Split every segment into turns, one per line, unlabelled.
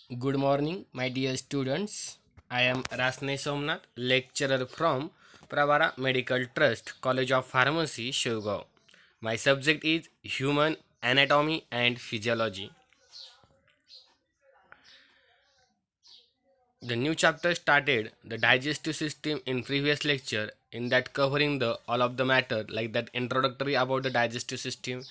Good morning, my dear students. I am Rasne Somnath, lecturer from Pravara Medical Trust, College of Pharmacy, Shivgaon. My subject is Human Anatomy and Physiology. The new chapter started the digestive system in previous lecture, in that covering the all of the matter like that introductory about the digestive system,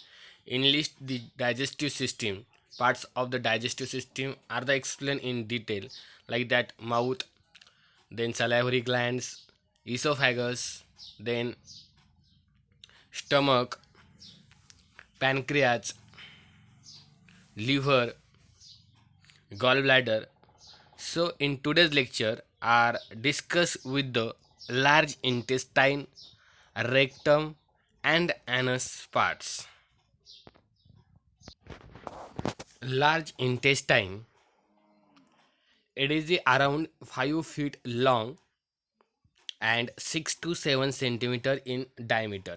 enlist the digestive system. Parts of the digestive system are the explained in detail like that mouth, then salivary glands, esophagus, then stomach, pancreas, liver, gallbladder. So in today's lecture are discuss with the large intestine, rectum and anus parts. Large intestine, it is around 5 feet long and 6 to 7 centimeter in diameter.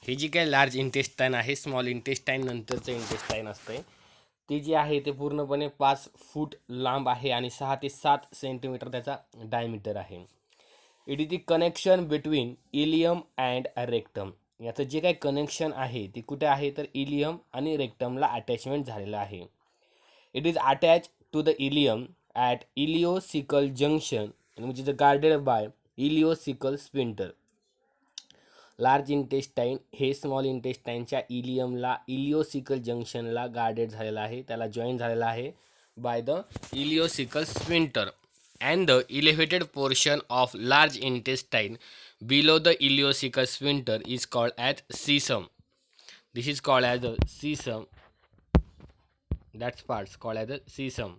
हे जी काय large intestine आहे, small intestine नंतरचं intestine असतंय, ते जे आहे ते पूर्णपणे 5 फूट लांब आहे आणि 6 ते 7 सेंटीमीटर त्याचा डायमीटर आहे. It is the connection between ileum and rectum. याचं जे काही कनेक्शन आहे ते कुठे आहे तर इलियम आणि रेक्टमला अटॅचमेंट झालेलं आहे. It is attach to the ileum at ileocaecal junction which is guarded by ileocaecal sphincter. Large intestine हे स्मॉल इंटेस्टाईनच्या इलियमला इलिओसिकल जंक्शनला गार्डेड झालेला आहे, त्याला जॉईन झालेला आहे by the ileocaecal sphincter. And the elevated portion of large intestine below the ileocaecal sphincter is called as caecum. This is called as the caecum. That's parts called as a cecum,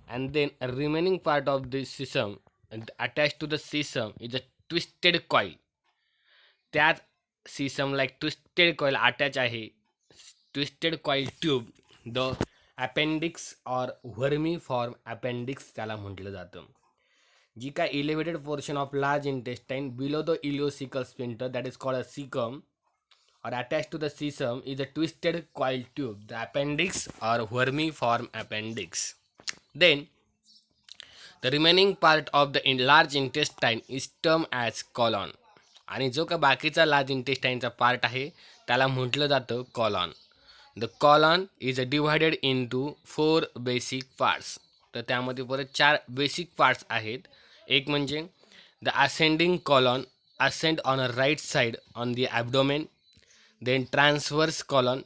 and then a remaining part of the cecum attached to the cecum is a twisted coil. त्यात cecum like twisted coil attach आहे, twisted coil tube, the appendix or vermiform appendix त्याला म्हटलं जातं. जी काय elevated portion of large intestine below the ileocecal sphincter that is called a cecum or attached to the cecum is a twisted coil tube, the appendix or vermiform appendix. Then the remaining part of the large intestine is termed as colon. आणि जो का बाकीचा large इंटेस्टाईनचा part आहे त्याला म्हटलं जातं colon. The colon is divided into 4 basic parts. तर त्यामध्ये परत 4 बेसिक पार्ट्स आहेत. एक म्हणजे the ascending colon, ascend on a right side on the abdomen, then transverse colon,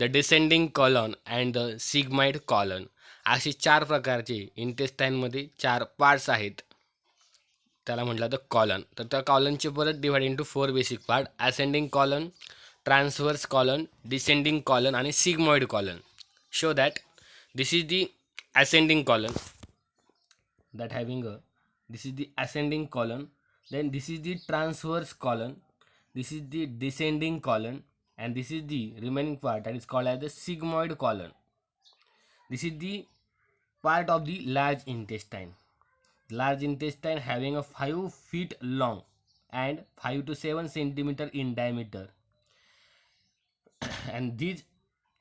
the descending colon and the sigmoid colon. असे 4 प्रकारचे इंटेस्टाईनमध्ये 4 parts आहेत, त्याला म्हटलं तर कॉलन. तर त्या कॉलनचे परत divide into 4 basic part: ascending colon, transverse colon, descending colon आणि sigmoid colon. So that this is the ascending colon that having a this is the ascending colon, then this is the transverse colon, this is the descending colon, and this is the remaining part that is called as the sigmoid colon. This is the part of the large intestine. Large intestine having a 5 feet long and 5 to 7 centimeter in diameter, and these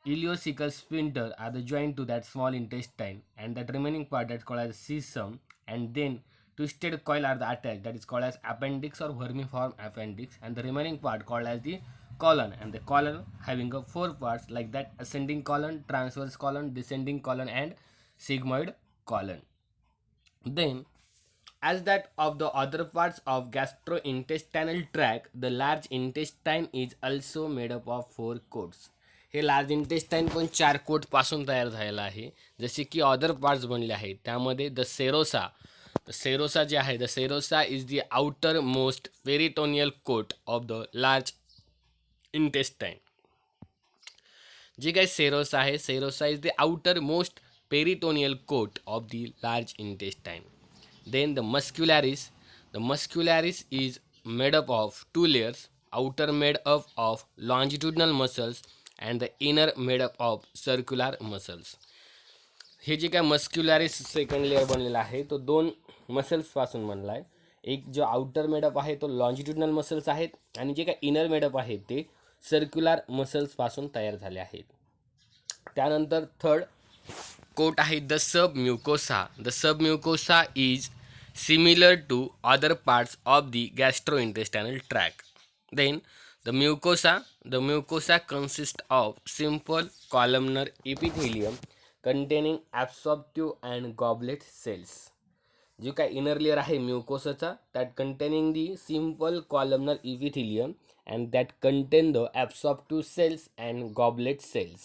ileocecal sphincter are the joint to that small intestine, and that remaining part that's called as cecum, and then twisted coil are the attached, that is called as appendix or vermiform appendix, and the remaining part called as the colon, and the colon having a 4 parts like that: ascending colon, transverse colon, descending colon and sigmoid colon. Then as that of the other parts of gastrointestinal tract, the large intestine is also made up of 4 coats. हे large intestine पण 4 coat पासून तयार झालेलं आहे, जसे की other parts बनले आहेत. त्यामध्ये द सेरोसा जे आहे, the serosa is the outermost peritoneal coat of the large intestine. जे काही सेरोसा आहे, serosa is the outermost peritoneal coat of the large intestine. Then the muscularis is made up of 2 layers: outer made up of longitudinal muscles and the inner made up of circular muscles. हे जे काय मस्क्युलॅरिस second layer बनलेला आहे तो 2 muscles पासून बनला आहे. एक जो आउटर मेडअप आहे तो लॉन्जिट्युडनल मसल्स आहेत आणि जे काय इनर मेडअप आहे ते सर्क्युलर मसल्स पासून तयार झाले आहेत. त्यानंतर थर्ड coat आहे the submucosa. The submucosa is similar to other parts of the gastrointestinal tract. Then the mucosa consists of simple columnar epithelium containing absorptive and goblet cells. जी काय इनर लेअर आहे म्युकोसाचा that containing the simple columnar epithelium and that contain the absorptive cells and goblet cells.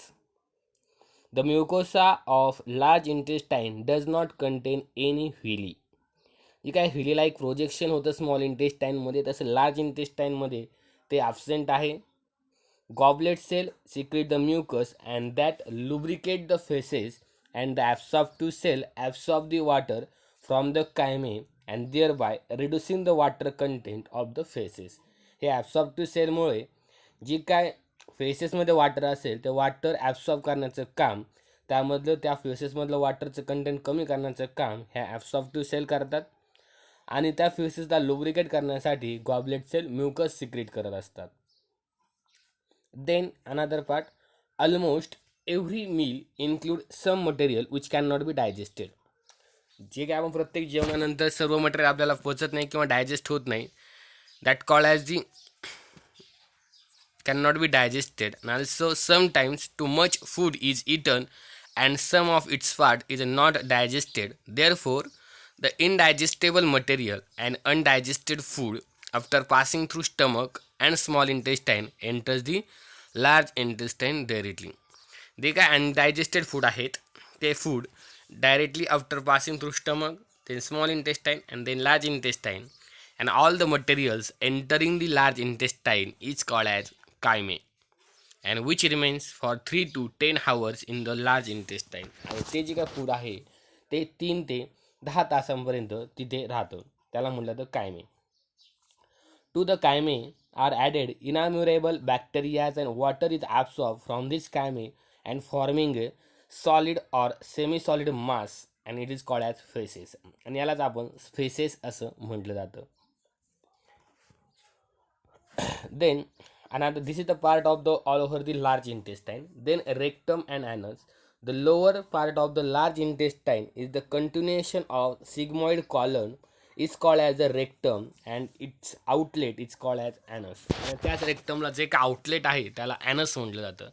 The mucosa of large intestine does not contain any villi. जे काय villi like projection होतं small इंटेस्टाईनमध्ये तसं large इंटेस्टाईनमध्ये ते absent आहे. Goblet cell secrete the mucus and that lubricate the feces, and the absorptive cell absorb the water from the chyme and thereby reducing the water content of the feces. हे ॲब्सॉर्प्टिव्ह सेलमुळे जी काय फेसेसमध्ये water असेल ते water absorb करण्याचं काम, त्यामधलं त्या फेसेसमधलं वॉटरचं content कमी करण्याचं काम ह्या ॲब्सॉर्प्टिव्ह सेल करतात आणि त्या फेसेसला लुब्रिकेट करण्यासाठी गॉबलेट सेल म्युकस सिक्रेट करत असतात. Then another part, almost every meal include some material which can not be digested. जे काय आपण प्रत्येक जेवणानंतर सर्व मटेरियल आपल्याला पचत नाही किंवा डायजेस्ट होत नाही, that called as the cannot be digested, and also sometimes too much food is eaten and some of its part is not digested. Therefore, the indigestible material and undigested food after passing through stomach and small intestine enters the large intestine directly. जे काय undigested food आहेत ते food directly after passing through stomach, then small intestine and then large intestine, and all the materials entering the large intestine is called as chyme, and which remains for 3 to 10 hours in the large intestine. आणि ते जे काय food आहे ते 3 ते 10 तासांपर्यंत तिथे राहतं, त्याला म्हटलं तर chyme. To the chyme are added innumerable bacterias and water is absorb from this chyme and forming solid or semi solid mass and it is called as faeces. आणि यालाच आपण फेसेस असं म्हटलं जातं. Then another, this is the part of the all over the large intestine. Then rectum and anus. The lower part of the large intestine is the continuation of sigmoid colon is called as the rectum and its outlet is called as anus. आणि त्याच रेक्टमला जे काय outlet आहे त्याला anus म्हटलं जातं.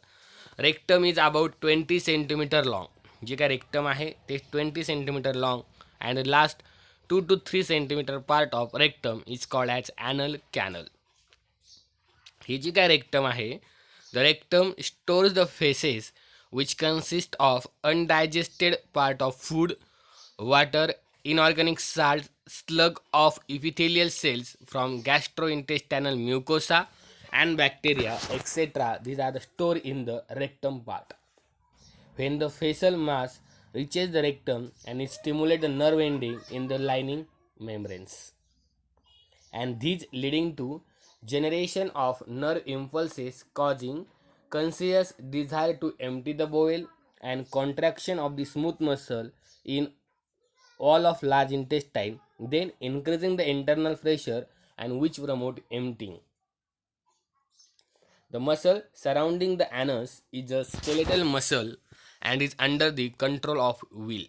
Rectum is about 20 centimetre long. जे काय रेक्टम आहे ते 20 centimetre long and last 2 to 3 centimetre part of rectum is called as anal canal. ही जी काय रेक्टम आहे, the rectum stores the faeces which consist of undigested part of food, water, inorganic salt, slug of epithelial cells from gastrointestinal mucosa and bacteria etc. These are the stored in the rectum part. When the facial mass reaches the rectum and it stimulates the nerve ending in the lining membranes, and these leading to generation of nerve impulses causing conscious desire to empty the bowel and contraction of the smooth muscle in all of large intestine, then increasing the internal pressure and which promote emptying. The muscle surrounding the anus is a skeletal muscle and is under the control of will.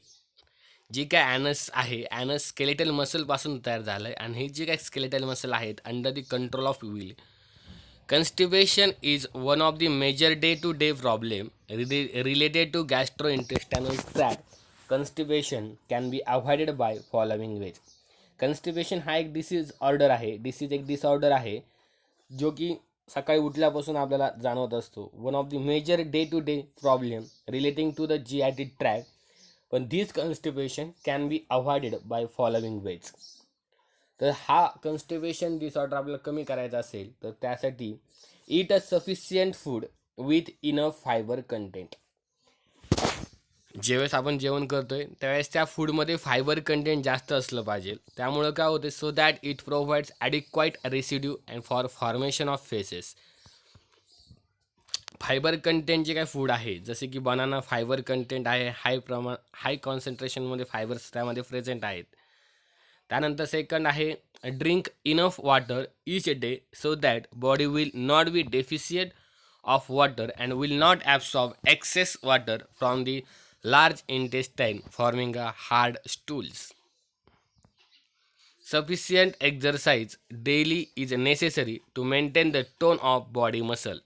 जी काय anus आहे, anus skeletal मसलपासून तयार झालं आहे आणि हे जे काय skeletal muscle आहेत under the control of will. Constipation is one of the major day to day problem related to gastrointestinal tract. Constipation can be avoided by following ways. Constipation हा एक डिसीज ऑर्डर आहे, एक disorder आहे जो की सकाळी उठल्यापासून आपल्याला जाणवत असतो. One of the major day to day problem relating to the GI track. पण this constipation can be avoided by following ways. तर हा कन्स्टिपेशन डिसऑर्डर आपल्याला कमी करायचा असेल तर त्यासाठी eat a sufficient food with enough fibre content. ज्यावेळेस आपण जेवण करतोय त्यावेळेस त्या फूडमध्ये फायबर कंटेंट जास्त असलं पाहिजे. त्यामुळं काय होते, so that it provides adequate residue and for formation of faeces. Fibre content जे काय फूड आहे जसे की बनाना फायबर कंटेंट आहे, हाय कॉन्सन्ट्रेशनमध्ये फायबर्स त्यामध्ये प्रेझेंट आहेत. त्यानंतर सेकंड आहे drink enough water each day so that body will not be deficient of water and will not absorb excess water from the large intestine forming a hard stools. Sufficient exercise daily is necessary to maintain the tone of body muscle.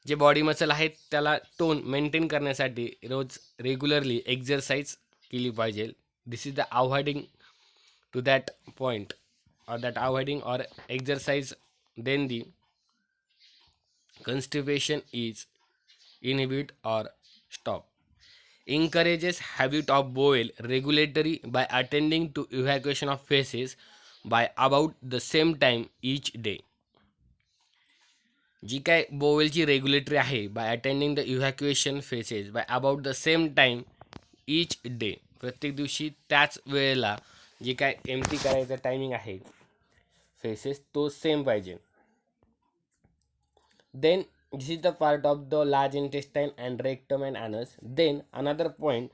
जे body muscle आहेत त्याला tone maintain करण्यासाठी रोज regularly exercise केली पाहिजे. This is the avoiding to that point or that avoiding or exercise, then the constipation is inhibit or stop. Encourages habit of bowel regulatory by attending to evacuation of feces by about the same time each day. जी काय बोवेलची regulatory आहे by attending the evacuation faeces by about the same time each day, प्रत्येक दिवशी त्याच वेळेला जे काय एम्प्टी करायचं टायमिंग आहे फेसेस तो सेम पाहिजे. Then this is the part of the large intestine and rectum and anus. Then another point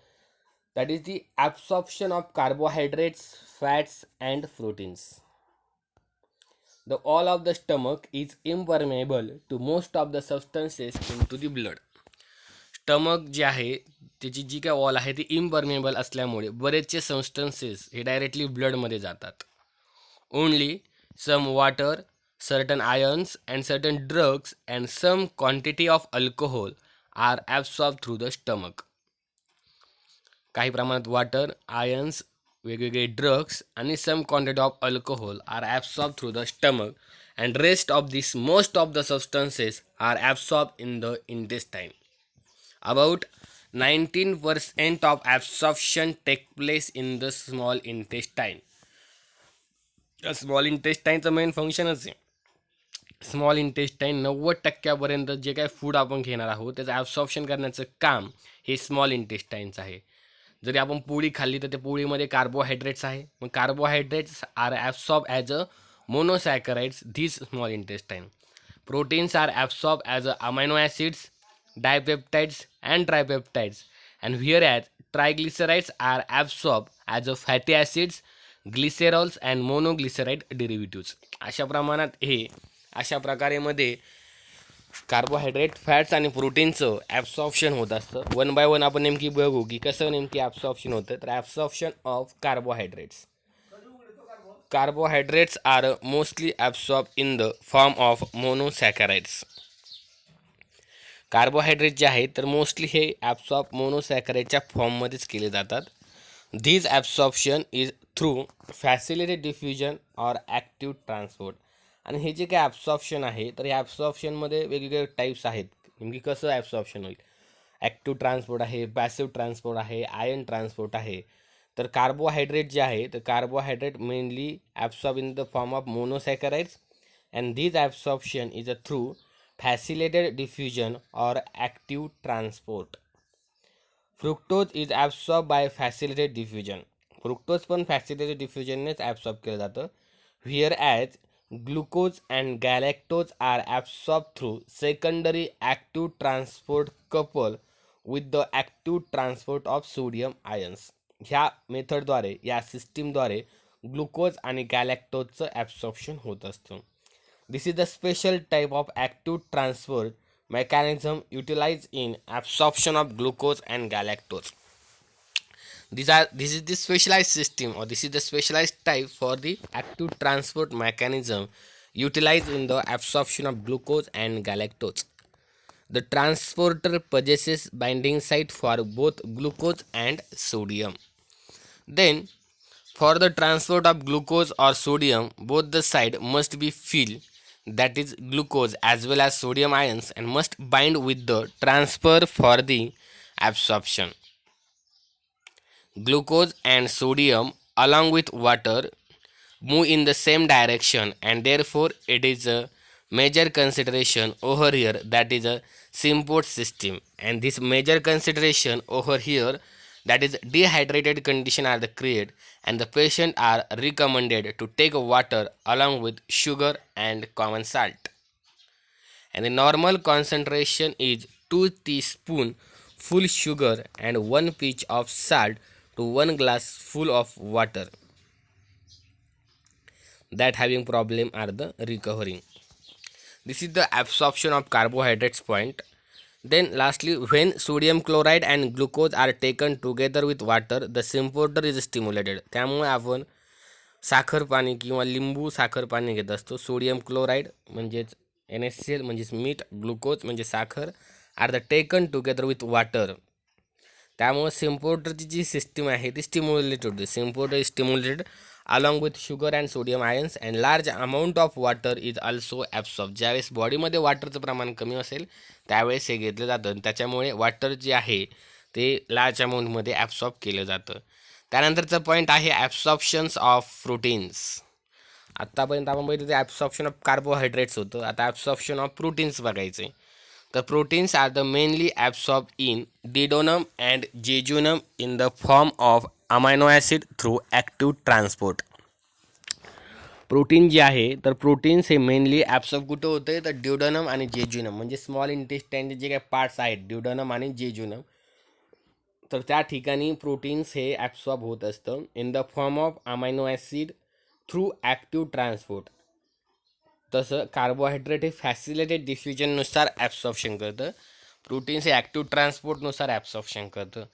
that is the absorption of carbohydrates, fats and proteins. The wall of the stomach is impermeable to most of the substances into the blood. Stomach जे आहे त्याची जी काय wall आहे ती impermeable असल्यामुळे बरेचसे substances हे directly ब्लडमध्ये जातात. Only some water, certain ions and certain drugs and some quantity of alcohol are absorb through the stomach. काही प्रमाणात वॉटर, आयन्स, वेगवेगळे ड्रग्स आणि some quantity of alcohol are absorb through the stomach and rest of this most of the substances are absorb in the intestine. About 19% of absorption take place in the small intestine. Small इंटेस्टाईनचं main फंक्शनच आहे. Small intestine 90% जे काय food आपण घेणार आहोत त्याचं absorption करण्याचं काम हे स्मॉल इंटेस्टाईनचं आहे. जरी आपण पोळी खाल्ली तर त्या पोळीमध्ये कार्बोहायड्रेट्स आहे, मग carbohydrates are absorb as a monosaccharides this small intestine. Proteins are absorb as a amino acids, dipeptides and tripeptides, and whereas triglycerides are absorbed as a fatty acids, glycerols and monoglyceride derivatives. अशा प्रमाणात हे अशा प्रकारे मध्ये carbohydrate, fats आणि प्रोटीनचं absorption होत असतं. One by one आपण नेमकी बघू की कसं नेमकी ॲब्सॉर्प्शन होतं. तर absorption of carbohydrates. Carbohydrates are mostly absorb in the form of monosaccharides. Carbohydrate जे आहेत तर मोस्टली हे ॲब्सॉर्ब मोनोसॅकराइडच्या फॉर्ममध्येच केले जातात. धीज absorption is through फॅसिलिटेड diffusion or active transport. आणि हे जे काय ॲब्सॉर्प्शन आहे तर या ॲब्सॉर्प्शनमध्ये वेगवेगळे टाईप्स आहेत. नेमकी कसं ॲब्सॉर्प्शन होईल. ॲक्टिव्ह ट्रान्सपोर्ट आहे, पॅसिव्ह ट्रान्सपोर्ट आहे, आयन ट्रान्सपोर्ट आहे. तर कार्बोहायड्रेट जे आहे तर carbohydrate mainly absorb in the form of monosaccharides and these absorption is a through facilitated diffusion or active transport. Fructose is absorbed by facilitated diffusion. Fructose पण फॅसिलिटेटेड डिफ्युजननेच absorb केलं जातं. whereas glucose and galactose are absorbed through secondary active transport coupled with the active transport of sodium ions. ह्या मेथडद्वारे या सिस्टीमद्वारे glucose आणि गॅलॅक्टोजचं absorption होत असतं. This is the special type of active transport mechanism utilized in absorption of glucose and galactose. This is the specialized system, or this is the specialized type for the active transport mechanism utilized in the absorption of glucose and galactose. The transporter possesses binding site for both glucose and sodium. Then, for the transport of glucose or sodium, both the side must be filled, that is glucose as well as sodium ions, and must bind with the transfer for the absorption. Glucose and sodium along with water move in the same direction, and therefore it is a major consideration over here, that is a Simport system. And this major consideration over here, that is dehydrated condition are the created, and the patient are recommended to take water along with sugar and common salt. And the normal concentration is 2 teaspoon full sugar and 1 pinch of salt to 1 glass full of water. That having problem are the recovering. This is the absorption of carbohydrates point. Then lastly, when sodium chloride and glucose are taken together with water, the symporter is stimulated. त्यामुळे आपण साखर पाणी किंवा लिंबू साखर पाणी घेत असतो. सोडियम क्लोराईड म्हणजेच NaCl म्हणजेच मीठ, ग्लुकोज म्हणजे साखर are the taken together with water. त्यामुळे सिम्पोर्टरची जी सिस्टीम आहे ती स्टिम्युलेट होते. Symporter is stimulated along with sugar and sodium ions and large amount of water is also absorb. ज्यावेळेस बॉडीमध्ये वॉटरचं प्रमाण कमी असेल त्यावेळेस हे घेतलं जातं. त्याच्यामुळे वॉटर जे आहे ते लार्ज अमाऊंटमध्ये ॲब्सॉर्ब केलं जातं. त्यानंतरचा पॉईंट आहे ॲब्सॉर्प्शन्स ऑफ प्रोटीन्स. आत्तापर्यंत आपण बघितलं ते ॲब्सॉर्प्शन ऑफ कार्बोहायड्रेट्स होतं. आता ॲब्सॉर्प्शन ऑफ प्रोटीन्स बघायचे. The proteins are the mainly absorbed in duodenum and jejunum in the form of amino acid through active transport. Protein जे आहे तर प्रोटीन्स हे मेनली ॲब्सॉर्ब कुठं होते तर ड्युडेनम आणि जेजुनम म्हणजे स्मॉल इंटेस्टाईनचे जे काही पार्ट्स आहेत ड्युडेनम आणि जेजुनम, तर त्या ठिकाणी प्रोटीन्स हे ॲब्सॉर्ब होत असतं in the form of amino acid through active transport. तसं कार्बोहायड्रेट हे फॅसिलिटेड डिफ्युजननुसार ॲब्सॉर्प्शन करतं. प्रोटीन्स हे ॲक्टिव्ह ट्रान्सपोर्टनुसार ॲब्सॉर्प्शन करतं.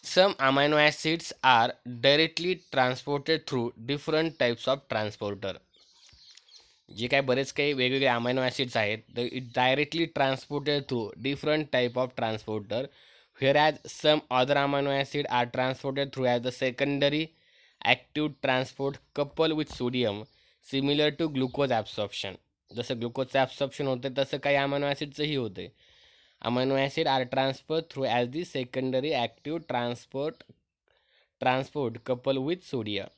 Some amino acids are directly transported through different types of transporter. जे काय बरेच काही वेगवेगळे अमायनो ॲसिड्स आहेत तर it directly transported through different type of transporter, whereas some other amino acid are transported through as the secondary active transport coupled with sodium, similar to glucose absorption. जसं ग्लुकोजचं absorption होते तसं काही amino ॲसिडचंही होते. Amino acid are transfer through as the secondary active transport coupled with sodium.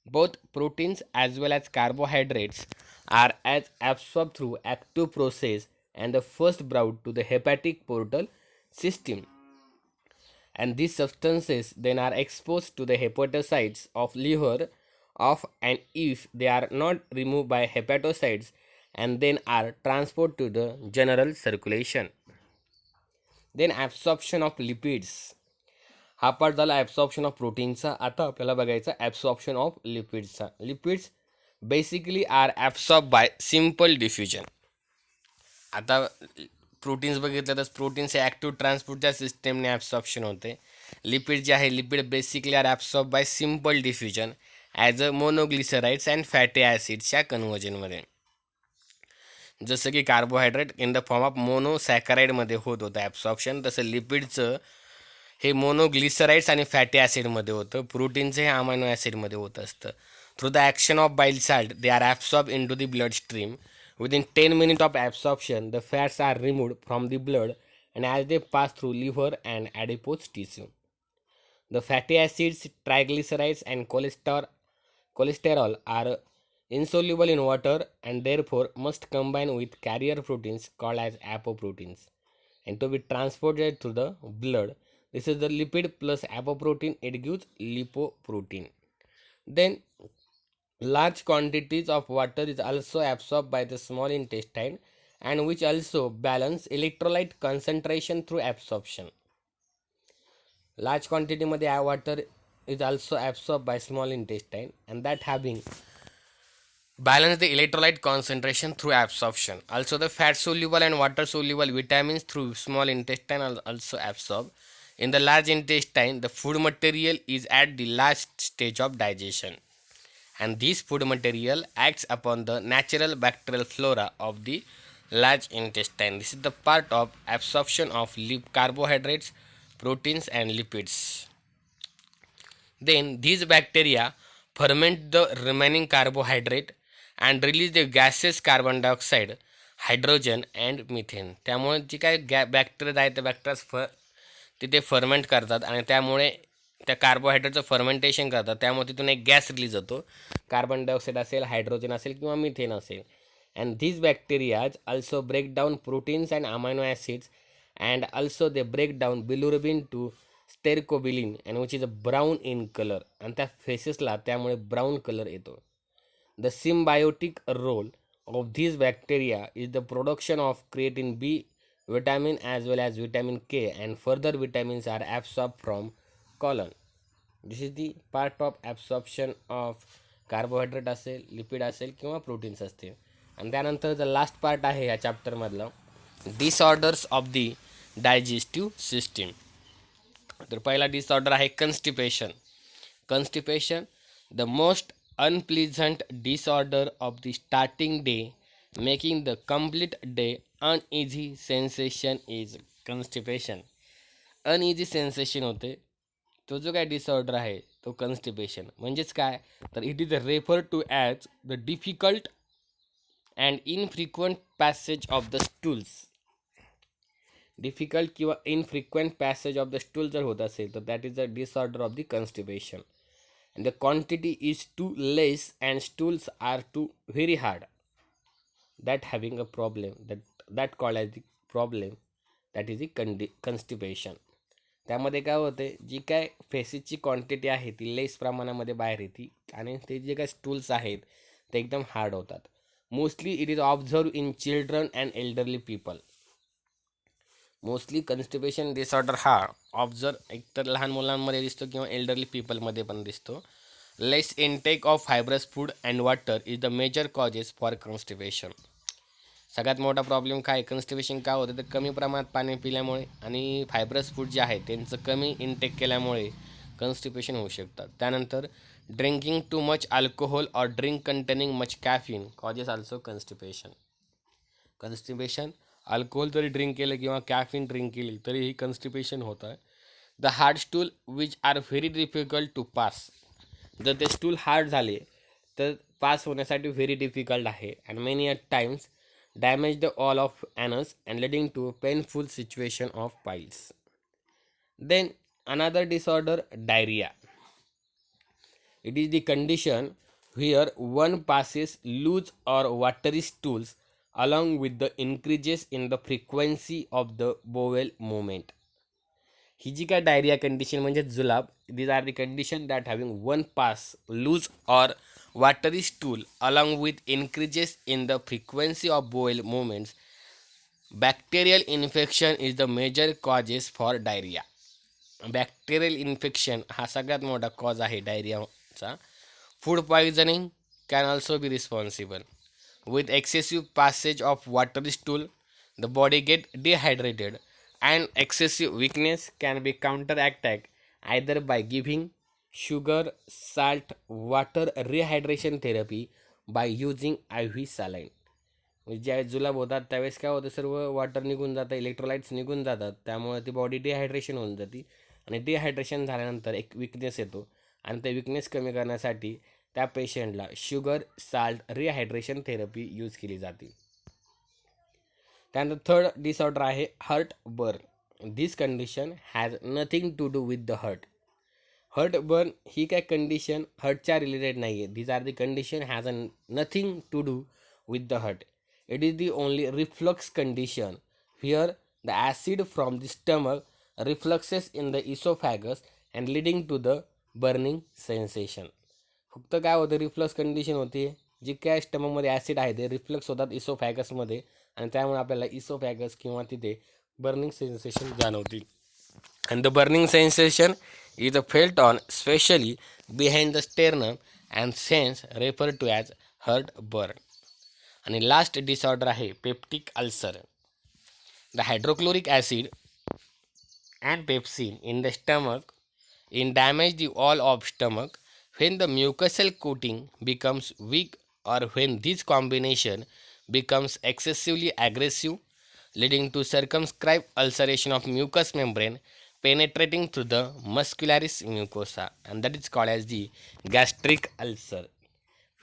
Both proteins as well as carbohydrates are as absorbed through active process and the first brought to the hepatic portal system. And these substances then are exposed to the hepatocytes of liver of and if they are not removed by hepatocytes and then are transported to the general circulation. Then absorption of lipids. हा part झाला absorption of प्रोटीनचा. आता आपल्याला बघायचा absorption of लिपिड्सचा. Lipids basically are absorb by simple diffusion. आता proteins बघितलं तर प्रोटीन्स हे ॲक्टिव्ह ट्रान्सपोर्टच्या सिस्टमने ॲब्सॉर्प्शन होते. लिपिड जे आहे lipid basically are absorb by simple diffusion as a monoglycerides and fatty ॲसिड्सच्या कन्व्हर्जनमध्ये. जसं की carbohydrate in the form of मोनोसॅकराईडमध्ये होत होतं ॲब्सॉर्प्शन, तसं लिपिडचं हे मोनोग्लिसराइड्स आणि फॅटी ॲसिडमध्ये होतं. प्रोटीनचं हे अमायनो ॲसिडमध्ये होत असतं. Through the action of bile salt they are absorb into the bloodstream. Within 10 minutes of absorption, the fats are removed from the blood and as they pass through liver and adipose tissue. The fatty acids, triglycerides and cholesterol are insoluble in water and therefore must combine with carrier proteins called as apoproteins and to be transported through the blood. This is the lipid plus apoprotein, it gives lipoprotein. Then large quantities of water is also absorbed by the small intestine and which also balance electrolyte concentration through absorption. Large quantity मध्ये water is also absorbed by small intestine and that having balance the electrolyte concentration through absorption. Also the fat soluble and water soluble vitamins through small intestine are also absorbed. In the large intestine, the food material is at the last stage of digestion. And this food material acts upon the natural bacterial flora of the large intestine. This is the part of absorption of carbohydrates, proteins and lipids. Then these bacteria ferment the remaining carbohydrate and release the gases carbon dioxide, hydrogen and methane. त्यामुळे जी काही bacteria आहेत त्या bacteria तिथे ferment करतात आणि त्यामुळे त्या कार्बोहायड्रेटचं fermentation करतात. त्यामुळे तिथून एक गॅस रिलीज होतो. कार्बन डायऑक्साईड असेल, हायड्रोजन असेल किंवा मिथेन असेल. And this bacterias also break down proteins and amino acids and also they break down bilirubin to stercobilin and which is a brown in colour. आणि त्या फेसेसला त्यामुळे brown colour येतो. The symbiotic role of this bacteria is the production of creatine B vitamin as well as vitamin K and further vitamins are absorbed from colon. This is the part of absorption of carbohydrate असेल, lipid असेल किंवा proteins असतील. आणि त्यानंतर the last part आहे या चॅप्टरमधलं disorders of the digestive system. तर पहिला डिसऑर्डर आहे constipation. Constipation, the most unpleasant disorder of the starting day, making the complete day uneasy sensation is constipation. Uneasy sensation होते, तो जो काय डिसऑर्डर आहे तो कन्स्टिपेशन. म्हणजेच काय, तर it is refer to as the difficult and infrequent passage of the stools. Difficult किंवा infrequent passage of the stool जर होत असेल तर that is the disorder of the constipation. And the quantity is too less and stools are too very hard, that having a problem, that called as the problem, that is the constipation. त्यामध्ये काय होते, जी काय फेसेसची quantity आहे ती लेस प्रमाणामध्ये बाहेर येते आणि ते जे काय स्टूल्स आहेत ते एकदम हार्ड होतात. Mostly it is observe in children and elderly people. Mostly constipation disorder हा ऑब्झर्व एकतर लहान मुलांमध्ये दिसतो किंवा एल्डरली पीपलमध्ये पण दिसतो. Less intake of fibrous food and water is the major causes for constipation. सगळ्यात मोठा प्रॉब्लेम काय, कन्स्टिपेशन का होतं तर कमी प्रमाणात पाणी पिल्यामुळे आणि फायब्रस फूड जे आहे त्यांचं कमी इनटेक केल्यामुळे कन्स्टिपेशन होऊ शकतात. त्यानंतर drinking too much alcohol or drink containing much caffeine causes also constipation. Constipation, alcohol जरी ड्रिंक केलं किंवा कॅफिन ड्रिंक केली तरीही कन्स्टिपेशन होत आहे. The hard stool which are very difficult to pass. जर ते स्टूल हार्ड झाले तर पास होण्यासाठी व्हेरी डिफिकल्ट आहे. And many a times damage the wall of anus and leading to painful situation of piles. Then another disorder, diarrhoea. It is the condition where one passes loose or watery stools along with the increases in the frequency of the bowel movement. ही जी काय diarrhoea condition म्हणजे जुलाब, these are the condition that having one pass loose or watery stool along with increases in the frequency of bowel movements. Bacterial infection is the major causes for diarrhea. Bacterial infection हा सगळ्यात मोठा cause आहे डायरियाचा. Food poisoning can also be responsible. With excessive passage of water stool the body get dehydrated and excessive weakness can be counter attack either by giving sugar, salt, water rehydration therapy by using IV saline. ज्यावेळेस जुलाब होतात त्यावेळेस काय होतं, सर्व water निघून जातं, electrolytes निघून जातात, त्यामुळे ती बॉडी डिहायड्रेशन होऊन जाते आणि डिहायड्रेशन झाल्यानंतर एक विकनेस येतो आणि ते विकनेस कमी करण्यासाठी त्या पेशंटला sugar, salt, rehydration therapy use केली जाते. त्यानंतर थर्ड डिसऑर्डर आहे heartburn. This condition has nothing to do with the heart. Heartburn ही काय कंडिशन हर्टच्या रिलेटेड नाही आहे. These are the condition has nothing to do with the heart. It is the only reflux condition where the acid from the stomach refluxes in the esophagus and leading to the burning sensation. फक्त काय होतं, reflux condition होती, जी काय स्टमकमध्ये acid आहे ते reflux होतात इसोफॅगसमध्ये आणि त्यामुळे आपल्याला इसोफॅगस किंवा तिथे बर्निंग सेन्सेशन जाणवतील. And the burning sensation is felt on specially behind the sternum and sense refer to as heartburn. आणि लास्ट डिसऑर्डर आहे peptic ulcer. The hydrochloric acid and pepsin in the stomach in damage the wall of stomach when the mucosal coating becomes weak or when this combination becomes excessively aggressive, leading to circumscribed ulceration of mucous membrane penetrating through the muscularis mucosa, and that is called as the gastric ulcer.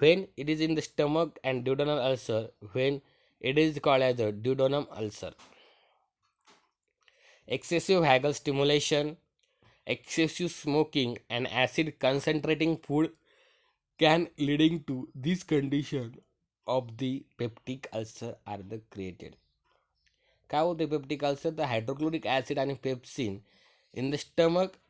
When it is in the stomach, and duodenal ulcer when it is called as a duodenum ulcer. Excessive vagal stimulation, excessive smoking and acid concentrating food can leading to this condition of the peptic ulcer are the created. काय होते peptic ulcer, the hydrochloric acid आणि pepsin in the stomach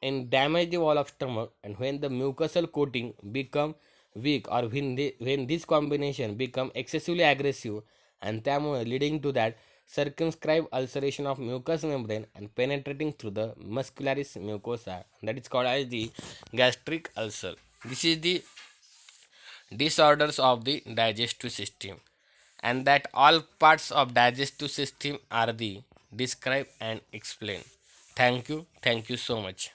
and damage the wall of stomach, and when the mucosal coating become weak or when this combination become excessively aggressive and त्यामुळे leading to that circumscribed ulceration of mucous membrane and penetrating through the muscularis mucosa, that is called as the gastric ulcer. This is the disorders of the digestive system, and that all parts of digestive system are the describe and explain. Thank you so much.